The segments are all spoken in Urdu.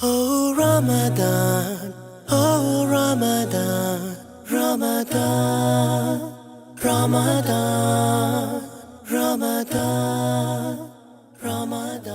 Oh Ramadan, oh Ramadan, Ramadan, Ramadan, Ramadan, Ramadan.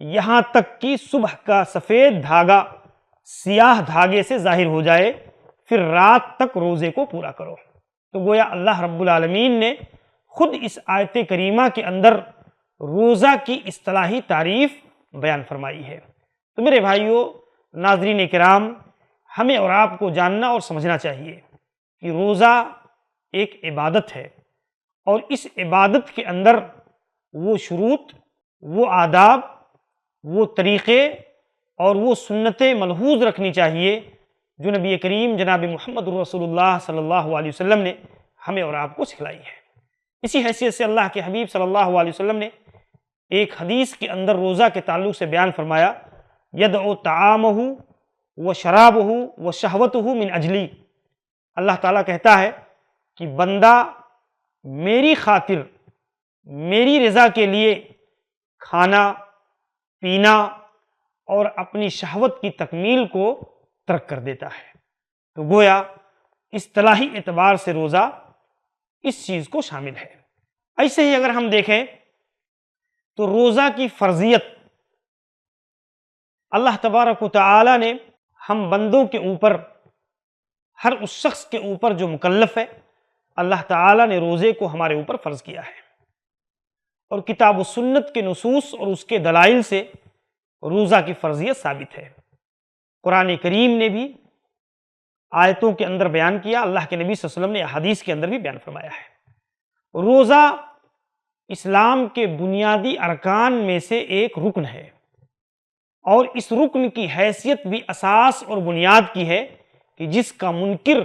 یہاں تک کہ صبح کا سفید دھاگا سیاہ دھاگے سے ظاہر ہو جائے، پھر رات تک روزے کو پورا کرو۔ تو گویا اللہ رب العالمین نے خود اس آیت کریمہ کے اندر روزہ کی اصطلاحی تعریف بیان فرمائی ہے۔ تو میرے بھائیوں، ناظرین کرام، ہمیں اور آپ کو جاننا اور سمجھنا چاہیے کہ روزہ ایک عبادت ہے، اور اس عبادت کے اندر وہ شروط، وہ آداب، وہ طریقے اور وہ سنتیں ملحوظ رکھنی چاہیے جو نبی کریم جناب محمد رسول اللہ صلی اللہ علیہ وسلم نے ہمیں اور آپ کو سکھلائی ہے۔ اسی حیثیت سے اللہ کے حبیب صلی اللہ علیہ وسلم نے ایک حدیث کے اندر روزہ کے تعلق سے بیان فرمایا، یدعو طعامہ و شرابہ و شہوتہ من اجلی۔ اللہ تعالیٰ کہتا ہے کہ بندہ میری خاطر، میری رضا کے لیے کھانا پینا اور اپنی شہوت کی تکمیل کو ترک کر دیتا ہے۔ تو گویا اصطلاحی اعتبار سے روزہ اس چیز کو شامل ہے۔ ایسے ہی اگر ہم دیکھیں تو روزہ کی فرضیت اللہ تبارک و تعالی نے ہم بندوں کے اوپر، ہر اس شخص کے اوپر جو مکلف ہے، اللہ تعالی نے روزے کو ہمارے اوپر فرض کیا ہے، اور کتاب و سنت کے نصوص اور اس کے دلائل سے روزہ کی فرضیت ثابت ہے۔ قرآن کریم نے بھی آیتوں کے اندر بیان کیا، اللہ کے نبی صلی اللہ علیہ وسلم نے حدیث کے اندر بھی بیان فرمایا ہے۔ روزہ اسلام کے بنیادی ارکان میں سے ایک رکن ہے، اور اس رکن کی حیثیت بھی اساس اور بنیاد کی ہے کہ جس کا منکر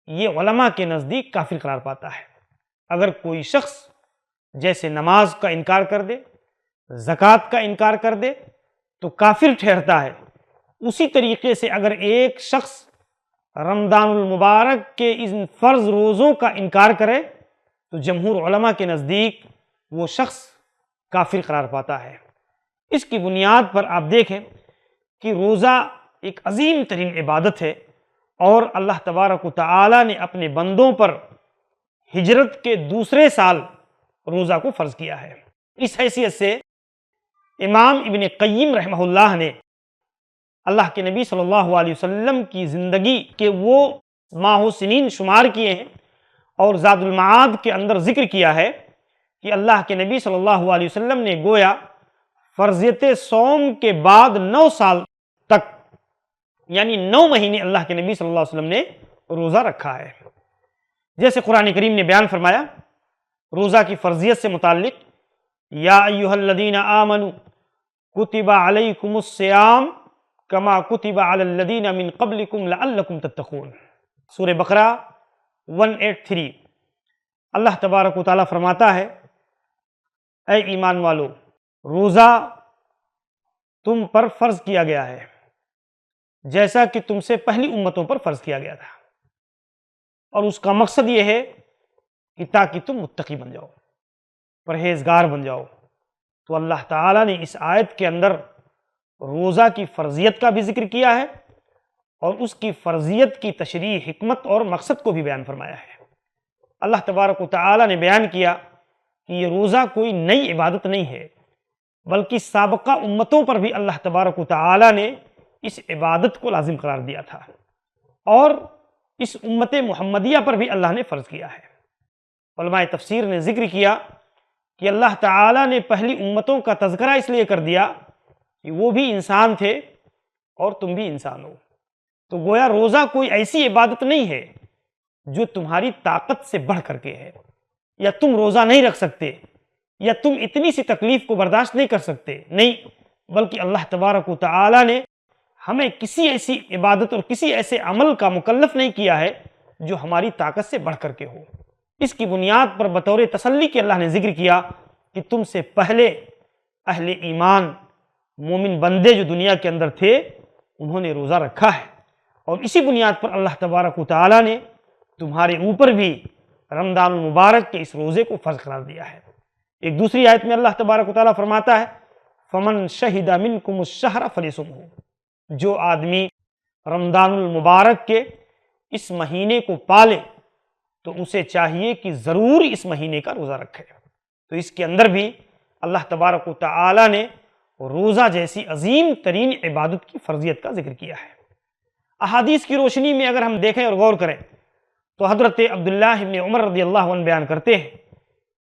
یہ علماء کے نزدیک کافر قرار پاتا ہے۔ اگر کوئی شخص جیسے نماز کا انکار کر دے، زکوٰۃ کا انکار کر دے تو کافر ٹھہرتا ہے، اسی طریقے سے اگر ایک شخص رمضان المبارک کے ان فرض روزوں کا انکار کرے تو جمہور علماء کے نزدیک وہ شخص کافر قرار پاتا ہے۔ اس کی بنیاد پر آپ دیکھیں کہ روزہ ایک عظیم ترین عبادت ہے، اور اللہ تبارک و تعالی نے اپنے بندوں پر ہجرت کے دوسرے سال روزہ کو فرض کیا ہے۔ اس حیثیت سے امام ابن قیم رحمہ اللہ نے اللہ کے نبی صلی اللہ علیہ وسلم کی زندگی کے وہ ماہ و سنین شمار کیے ہیں، اور زاد المعاد کے اندر ذکر کیا ہے کہ اللہ کے نبی صلی اللہ علیہ وسلم نے گویا فرضیت صوم کے بعد 9 سال تک، یعنی 9 مہینے اللہ کے نبی صلی اللہ علیہ وسلم نے روزہ رکھا ہے۔ جیسے قرآن کریم نے بیان فرمایا روزہ کی فرضیت سے متعلق، یا ایھا الذین آمنوا کتب علیکم الصیام کما کتب علی الذین من قبلکم لعلکم تتقون، سورہ بقرہ 183۔ اللہ تبارک و تعالیٰ فرماتا ہے، اے ایمان والو، روزہ تم پر فرض کیا گیا ہے جیسا کہ تم سے پہلی امتوں پر فرض کیا گیا تھا، اور اس کا مقصد یہ ہے کہ تاکہ تم متقی بن جاؤ، پرہیزگار بن جاؤ۔ تو اللہ تعالیٰ نے اس آیت کے اندر روزہ کی فرضیت کا بھی ذکر کیا ہے، اور اس کی فرضیت کی تشریح، حکمت اور مقصد کو بھی بیان فرمایا ہے۔ اللہ تبارک و تعالیٰ نے بیان کیا کہ یہ روزہ کوئی نئی عبادت نہیں ہے، بلکہ سابقہ امتوں پر بھی اللہ تبارک و تعالیٰ نے اس عبادت کو لازم قرار دیا تھا، اور اس امت محمدیہ پر بھی اللہ نے فرض کیا ہے۔ علماء تفسیر نے ذکر کیا کہ اللہ تعالیٰ نے پہلی امتوں کا تذکرہ اس لیے کر دیا کہ وہ بھی انسان تھے اور تم بھی انسان ہو۔ تو گویا روزہ کوئی ایسی عبادت نہیں ہے جو تمہاری طاقت سے بڑھ کر کے ہے، یا تم روزہ نہیں رکھ سکتے، یا تم اتنی سی تکلیف کو برداشت نہیں کر سکتے، نہیں، بلکہ اللہ تبارک و تعالیٰ نے ہمیں کسی ایسی عبادت اور کسی ایسے عمل کا مکلف نہیں کیا ہے جو ہماری طاقت سے بڑھ کر کے ہو۔ اس کی بنیاد پر بطور تسلی کے اللہ نے ذکر کیا کہ تم سے پہلے اہل ایمان مومن بندے جو دنیا کے اندر تھے انہوں نے روزہ رکھا ہے، اور اسی بنیاد پر اللہ تبارک و تعالیٰ نے تمہارے اوپر بھی رمضان المبارک کے اس روزے کو فرض قرار دیا ہے۔ ایک دوسری آیت میں اللہ تبارک و تعالیٰ فرماتا ہے، فمن شہد منکم الشہر فلیصمہ، جو آدمی رمضان المبارک کے اس مہینے کو پالے تو اسے چاہیے کہ ضرور اس مہینے کا روزہ رکھے۔ تو اس کے اندر بھی اللہ تبارک و تعالیٰ نے روزہ جیسی عظیم ترین عبادت کی فرضیت کا ذکر کیا ہے۔ احادیث کی روشنی میں اگر ہم دیکھیں اور غور کریں تو حضرت عبداللہ ابن عمر رضی اللہ عنہ بیان کرتے ہیں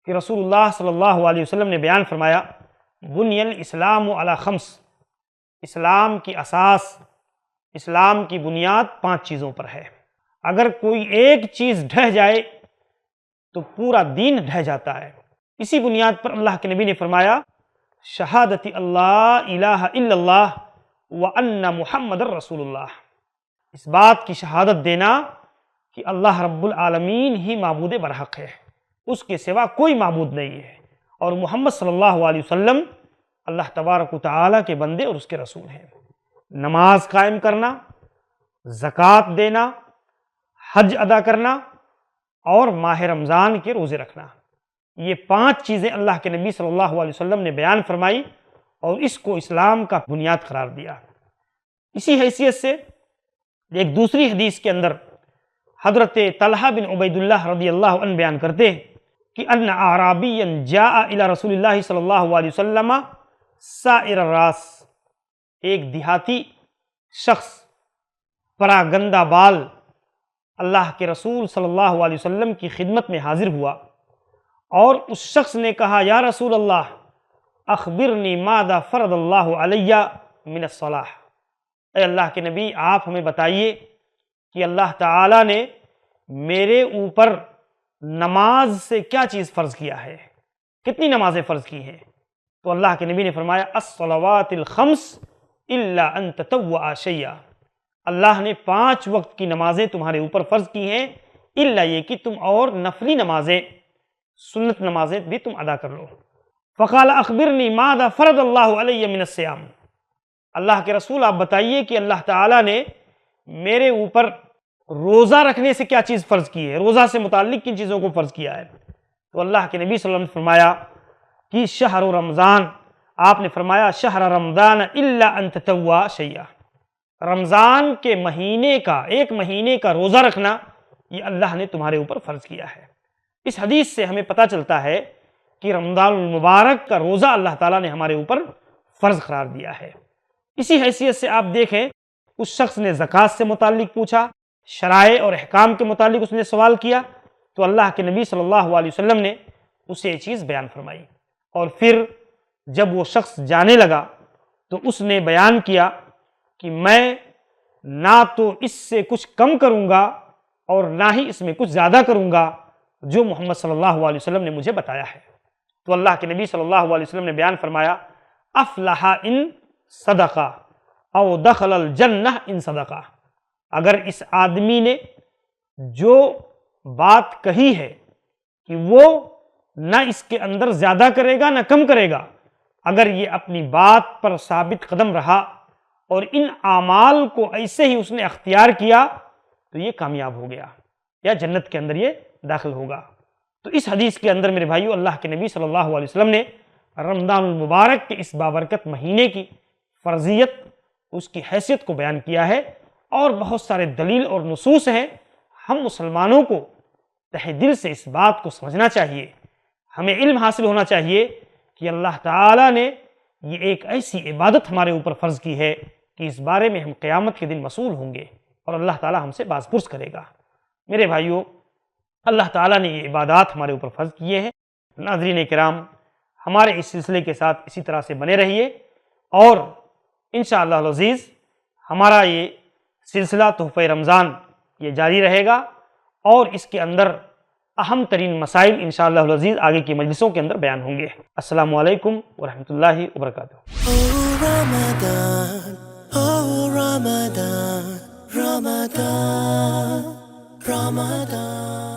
کہ رسول اللہ صلی اللہ علیہ وسلم نے بیان فرمایا، بنی الاسلام علی خمس، اسلام کی اساس، اسلام کی بنیاد 5 چیزوں پر ہے۔ اگر کوئی ایک چیز ڈھہ جائے تو پورا دین ڈھہ جاتا ہے۔ اسی بنیاد پر اللہ کے نبی نے فرمایا، شہادت اللہ الہ الا اللہ وان محمد رسول اللہ، اس بات کی شہادت دینا کہ اللہ رب العالمین ہی معبود برحق ہے، اس کے سوا کوئی معبود نہیں ہے، اور محمد صلی اللہ علیہ وسلم اللہ تبارک و تعالیٰ کے بندے اور اس کے رسول ہیں۔ نماز قائم کرنا، زکوٰۃ دینا، حج ادا کرنا اور ماہ رمضان کے روزے رکھنا، یہ 5 چیزیں اللہ کے نبی صلی اللہ علیہ وسلم نے بیان فرمائی اور اس کو اسلام کا بنیاد قرار دیا۔ اسی حیثیت سے ایک دوسری حدیث کے اندر حضرت طلحہ بن عبید اللہ رضی اللہ عنہ بیان کرتے ہیں کہ ان اعرابیا جاء الی رسول اللہ صلی اللہ علیہ وسلم سائر الراس، ایک دیہاتی شخص پراگندہ بال اللہ کے رسول صلی اللہ علیہ وسلم کی خدمت میں حاضر ہوا اور اس شخص نے کہا، یا رسول اللہ اخبرنی ماذا فرض اللہ علی من الصلاۃ، اے اللہ کے نبی آپ ہمیں بتائیے کہ اللہ تعالیٰ نے میرے اوپر نماز سے کیا چیز فرض کیا ہے، کتنی نمازیں فرض کی ہیں؟ تو اللہ کے نبی نے فرمایا، الصلوات الخمس الا ان تطوع شیئا، اللہ نے 5 وقت کی نمازیں تمہارے اوپر فرض کی ہیں، الا یہ کہ تم اور نفلی نمازیں، سنت نمازیں بھی تم ادا کر لو۔ فقال اخبرنی ماذا فرض اللہ علی من الصیام، اللہ کے رسول آپ بتائیے کہ اللہ تعالیٰ نے میرے اوپر روزہ رکھنے سے کیا چیز فرض کی ہے، روزہ سے متعلق کن چیزوں کو فرض کیا ہے؟ تو اللہ کے نبی صلی اللہ علیہ وسلم نے فرمایا کہ شہر رمضان، آپ نے فرمایا شہر رمضان الا ان تطوع شیئا، رمضان کے مہینے کا، ایک مہینے کا روزہ رکھنا یہ اللہ نے تمہارے اوپر فرض کیا ہے۔ اس حدیث سے ہمیں پتہ چلتا ہے کہ رمضان المبارک کا روزہ اللہ تعالیٰ نے ہمارے اوپر فرض قرار دیا ہے۔ اسی حیثیت سے آپ دیکھیں، اس شخص نے زکوٰۃ سے متعلق پوچھا، شرائع اور احکام کے متعلق اس نے سوال کیا، تو اللہ کے نبی صلی اللہ علیہ وسلم نے اسے یہ چیز بیان فرمائی، اور پھر جب وہ شخص جانے لگا تو اس نے بیان کیا کہ میں نہ تو اس سے کچھ کم کروں گا اور نہ ہی اس میں کچھ زیادہ کروں گا جو محمد صلی اللہ علیہ وسلم نے مجھے بتایا ہے۔ تو اللہ کے نبی صلی اللہ علیہ وسلم نے بیان فرمایا، افلح ان صدقہ او دخل الجنہ ان صدقہ، اگر اس آدمی نے جو بات کہی ہے کہ وہ نہ اس کے اندر زیادہ کرے گا نہ کم کرے گا، اگر یہ اپنی بات پر ثابت قدم رہا اور ان اعمال کو ایسے ہی اس نے اختیار کیا تو یہ کامیاب ہو گیا یا جنت کے اندر یہ داخل ہوگا۔ تو اس حدیث کے اندر میرے بھائیو، اللہ کے نبی صلی اللہ علیہ وسلم نے رمضان المبارک کے اس بابرکت مہینے کی فرضیت، اس کی حیثیت کو بیان کیا ہے، اور بہت سارے دلیل اور نصوص ہیں۔ ہم مسلمانوں کو تہ دل سے اس بات کو سمجھنا چاہیے، ہمیں علم حاصل ہونا چاہیے کہ اللہ تعالیٰ نے یہ ایک ایسی عبادت ہمارے اوپر فرض کی ہے کہ اس بارے میں ہم قیامت کے دن مسئول ہوں گے اور اللہ تعالیٰ ہم سے باز پرس کرے گا۔ میرے بھائیو، اللہ تعالیٰ نے یہ عبادات ہمارے اوپر فرض کیے ہیں۔ ناظرین کرام، ہمارے اس سلسلے کے ساتھ اسی طرح سے بنے رہیے، اور انشاءاللہ العزیز ہمارا یہ سلسلہ تحفہ رمضان یہ جاری رہے گا، اور اس کے اندر اہم ترین مسائل انشاءاللہ العزیز آگے کی مجلسوں کے اندر بیان ہوں گے۔ السلام علیکم ورحمۃ اللہ وبرکاتہ۔ Oh Ramadan, oh Ramadan, Ramadan, Ramadan.